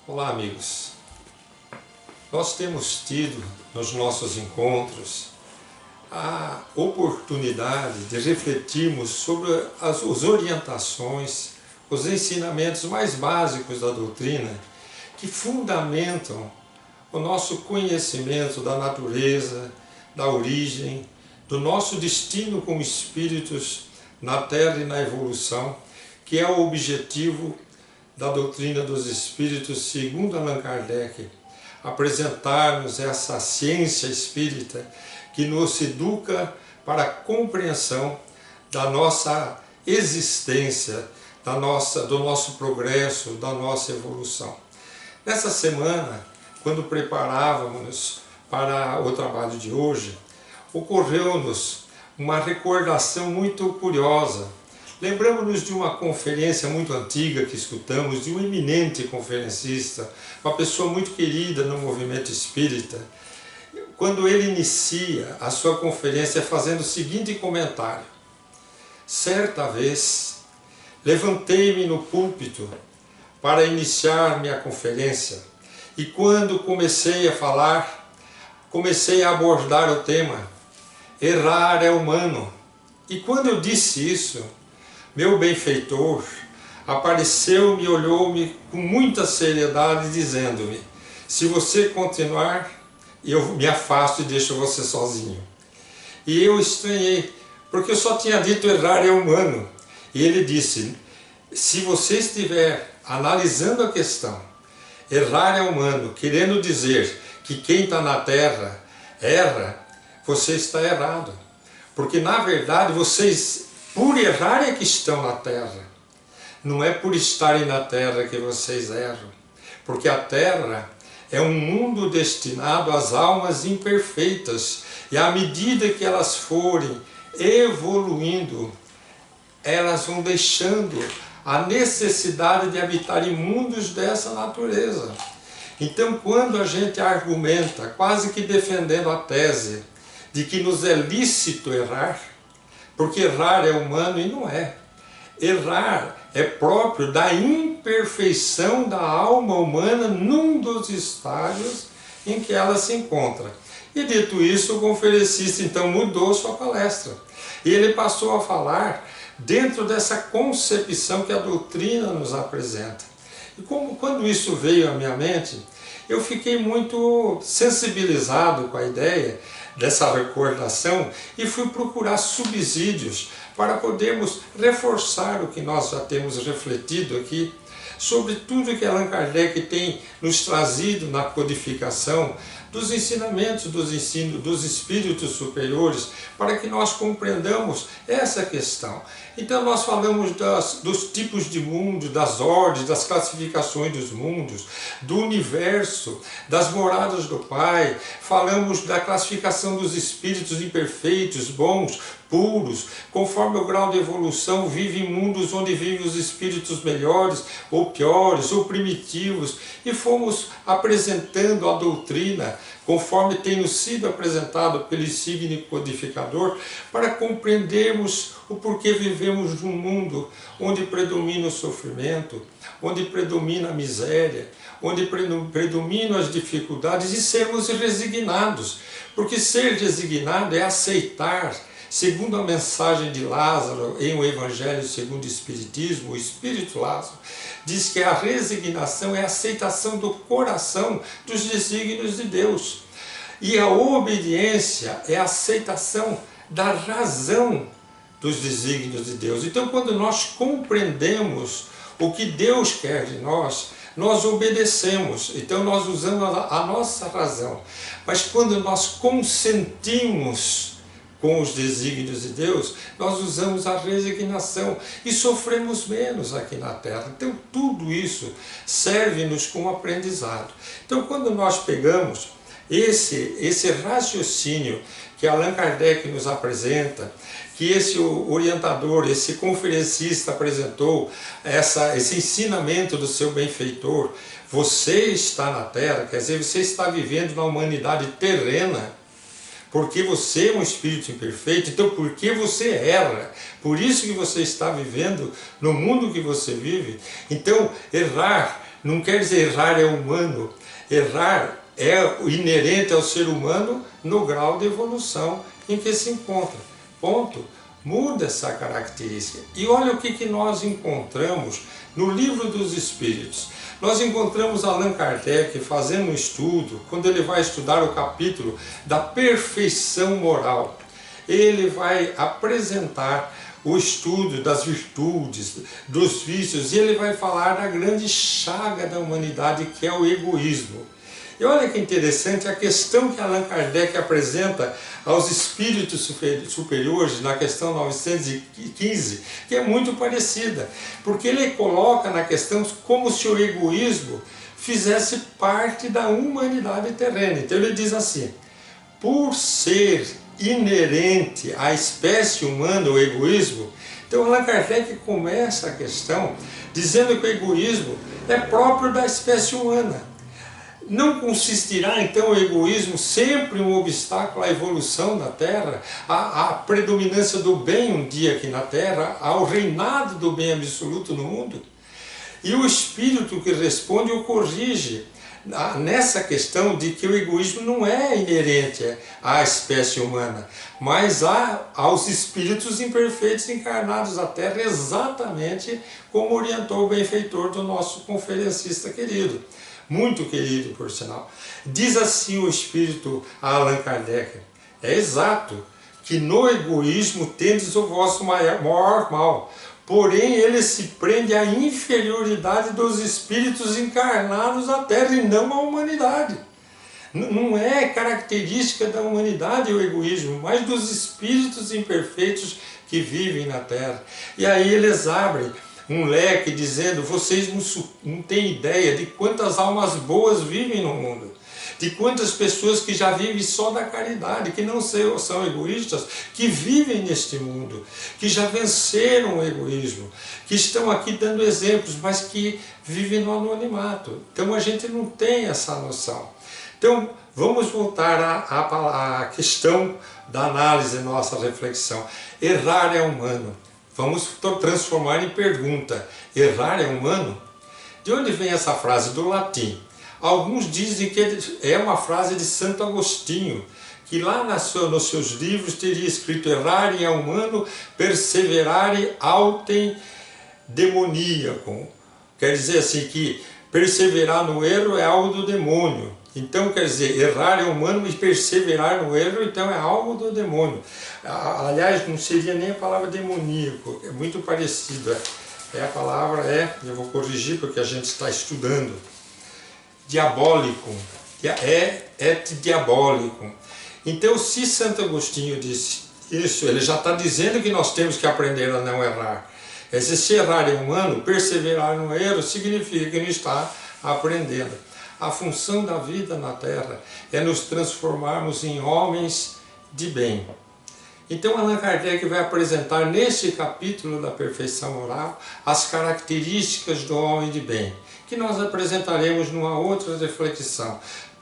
Olá, amigos. Nós temos tido nos nossos encontros a oportunidade de refletirmos sobre as orientações, os ensinamentos mais básicos da doutrina que fundamentam o nosso conhecimento da natureza, da origem, do nosso destino como espíritos na Terra e na evolução, que é o objetivo da doutrina dos espíritos, segundo Allan Kardec, apresentar-nos essa ciência espírita que nos educa para a compreensão da nossa existência, do nosso progresso, da nossa evolução. Nessa semana, quando preparávamos para o trabalho de hoje, ocorreu-nos uma recordação muito curiosa. Lembramos-nos de uma conferência muito antiga que escutamos de um eminente conferencista, uma pessoa muito querida no movimento espírita, quando ele inicia a sua conferência fazendo o seguinte comentário: certa vez, levantei-me no púlpito para iniciar minha conferência e quando comecei a falar, comecei a abordar o tema errar é humano. E quando eu disse isso, meu benfeitor apareceu-me e olhou-me com muita seriedade, dizendo-me: se você continuar, eu me afasto e deixo você sozinho. E eu estranhei, porque eu só tinha dito errar é humano. E ele disse: se você estiver analisando a questão, errar é humano, querendo dizer que quem está na Terra erra, você está errado. Porque na verdade vocês, por errar, é que estão na Terra. Não é por estarem na Terra que vocês erram. Porque a Terra é um mundo destinado às almas imperfeitas. E à medida que elas forem evoluindo, elas vão deixando a necessidade de habitar em mundos dessa natureza. Então, quando a gente argumenta, quase que defendendo a tese de que nos é lícito errar, porque errar é humano, e não é. Errar é próprio da imperfeição da alma humana num dos estágios em que ela se encontra. E dito isso, o conferencista então mudou sua palestra. E ele passou a falar dentro dessa concepção que a doutrina nos apresenta. E quando isso veio à minha mente, eu fiquei muito sensibilizado com a ideia dessa recordação e fui procurar subsídios para podermos reforçar o que nós já temos refletido aqui sobre tudo que Allan Kardec tem nos trazido na codificação dos ensinamentos dos espíritos superiores, para que nós compreendamos essa questão. Então nós falamos dos tipos de mundo, das ordens, das classificações dos mundos, do universo, das moradas do Pai, falamos da classificação dos espíritos imperfeitos, bons, puros, conforme o grau de evolução, vive em mundos onde vivem os espíritos melhores, ou piores, ou primitivos, e fomos apresentando a doutrina, conforme tem nos sido apresentado pelo insigne codificador, para compreendermos o porquê vivemos num mundo onde predomina o sofrimento, onde predomina a miséria, onde predominam as dificuldades, e sermos resignados, porque ser resignado é aceitar. Segundo a mensagem de Lázaro em O Evangelho segundo o Espiritismo, o Espírito Lázaro diz que a resignação é a aceitação do coração dos desígnios de Deus. E a obediência é a aceitação da razão dos desígnios de Deus. Então, quando nós compreendemos o que Deus quer de nós, nós obedecemos. Então, nós usamos a nossa razão. Mas quando nós consentimos com os desígnios de Deus, nós usamos a resignação e sofremos menos aqui na Terra. Então tudo isso serve-nos como aprendizado. Então quando nós pegamos esse raciocínio que Allan Kardec nos apresenta, que esse orientador, esse conferencista apresentou, esse ensinamento do seu benfeitor, você está na Terra, quer dizer, você está vivendo na humanidade terrena, porque você é um espírito imperfeito, então porque você erra, por isso que você está vivendo no mundo que você vive. Então errar Não quer dizer errar é humano. Errar é inerente ao ser humano no grau de evolução em que se encontra. Ponto. Muda essa característica. E olha o que nós encontramos no Livro dos Espíritos. Nós encontramos Allan Kardec fazendo um estudo, quando ele vai estudar o capítulo da perfeição moral. Ele vai apresentar o estudo das virtudes, dos vícios, e ele vai falar da grande chaga da humanidade, que é o egoísmo. E olha que interessante a questão que Allan Kardec apresenta aos espíritos superiores na questão 915, que é muito parecida, porque ele coloca na questão como se o egoísmo fizesse parte da humanidade terrena. Então ele diz assim: por ser inerente à espécie humana o egoísmo, então Allan Kardec começa a questão dizendo que o egoísmo é próprio da espécie humana. Não consistirá então o egoísmo sempre um obstáculo à evolução da Terra, à predominância do bem um dia aqui na Terra, ao reinado do bem absoluto no mundo? E o Espírito que responde o corrige nessa questão de que o egoísmo não é inerente à espécie humana, mas aos espíritos imperfeitos encarnados na Terra, exatamente como orientou o benfeitor do nosso conferencista querido. Muito querido, por sinal. Diz assim o Espírito a Allan Kardec: é exato que no egoísmo tendes o vosso maior mal, porém ele se prende à inferioridade dos espíritos encarnados na Terra e não à humanidade. Não é característica da humanidade o egoísmo, mas dos espíritos imperfeitos que vivem na Terra. E aí eles abrem um leque dizendo: vocês não têm ideia de quantas almas boas vivem no mundo, de quantas pessoas que já vivem só da caridade, que não são egoístas, que vivem neste mundo, que já venceram o egoísmo, que estão aqui dando exemplos, mas que vivem no anonimato. Então a gente não tem essa noção. Então vamos voltar à questão da análise, nossa reflexão. Errar é humano. Vamos transformar em pergunta: errar é humano? De onde vem essa frase? Do latim. Alguns dizem que é uma frase de Santo Agostinho, que lá nos seus livros teria escrito: errare é humano, perseverare autem demoníaco. Quer dizer assim, que perseverar no erro é algo do demônio. Então, quer dizer, errar é humano e perseverar no erro, então é algo do demônio. Aliás, não seria nem a palavra demoníaco, é muito parecido. A palavra eu vou corrigir porque a gente está estudando, diabólico, diabólico. Então, se Santo Agostinho disse isso, ele já está dizendo que nós temos que aprender a não errar. Se errar é humano, perseverar no erro significa que não está aprendendo. A função da vida na Terra é nos transformarmos em homens de bem. Então Allan Kardec vai apresentar neste capítulo da perfeição moral as características do homem de bem, que nós apresentaremos numa outra reflexão.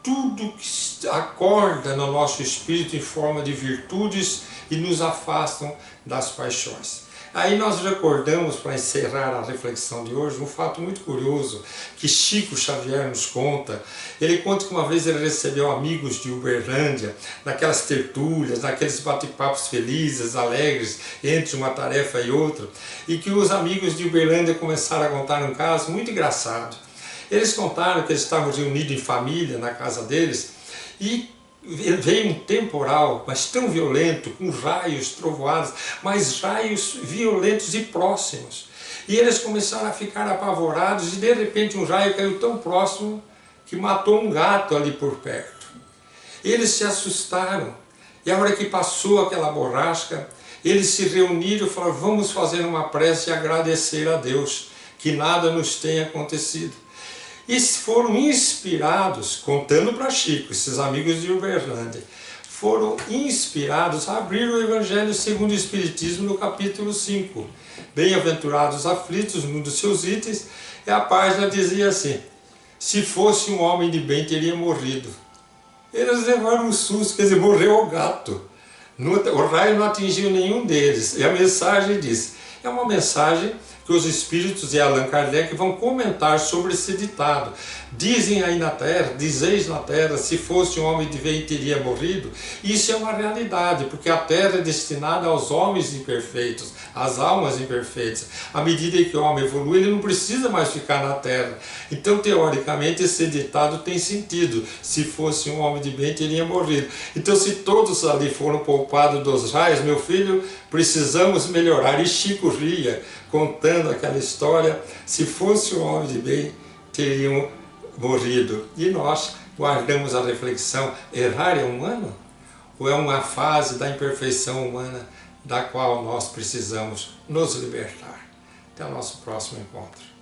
Tudo que acorda no nosso espírito em forma de virtudes e nos afastam das paixões. Aí nós recordamos, para encerrar a reflexão de hoje, um fato muito curioso que Chico Xavier nos conta. Ele conta que uma vez ele recebeu amigos de Uberlândia, naquelas tertúlias, naqueles bate-papos felizes, alegres, entre uma tarefa e outra, e que os amigos de Uberlândia começaram a contar um caso muito engraçado. Eles contaram que eles estavam reunidos em família na casa deles e veio um temporal, mas tão violento, com raios, trovoadas, mas raios violentos e próximos. E eles começaram a ficar apavorados e de repente um raio caiu tão próximo que matou um gato ali por perto. Eles se assustaram e a hora que passou aquela borrasca, eles se reuniram e falaram: vamos fazer uma prece e agradecer a Deus que nada nos tenha acontecido. E foram inspirados, contando para Chico, esses amigos de Uberlândia, foram inspirados a abrir o Evangelho segundo o Espiritismo no capítulo 5. Bem-aventurados aflitos, num dos seus itens, e a página dizia assim: se fosse um homem de bem teria morrido. Eles levaram um susto, quer dizer, morreu o gato. O raio não atingiu nenhum deles. E a mensagem diz, é uma mensagem que os espíritos de Allan Kardec vão comentar sobre esse ditado. Dizem aí na terra, dizeis na terra, se fosse um homem de bem teria morrido. Isso é uma realidade, porque a terra é destinada aos homens imperfeitos, às almas imperfeitas. À medida que o homem evolui, ele não precisa mais ficar na terra. Então, teoricamente, esse ditado tem sentido. Se fosse um homem de bem, teria morrido. Então, se todos ali foram poupados dos raios, meu filho, precisamos melhorar. E Chico ria, contando aquela história, se fosse um homem de bem, teriam morrido. E nós guardamos a reflexão, errar é humano? Ou é uma fase da imperfeição humana da qual nós precisamos nos libertar? Até o nosso próximo encontro.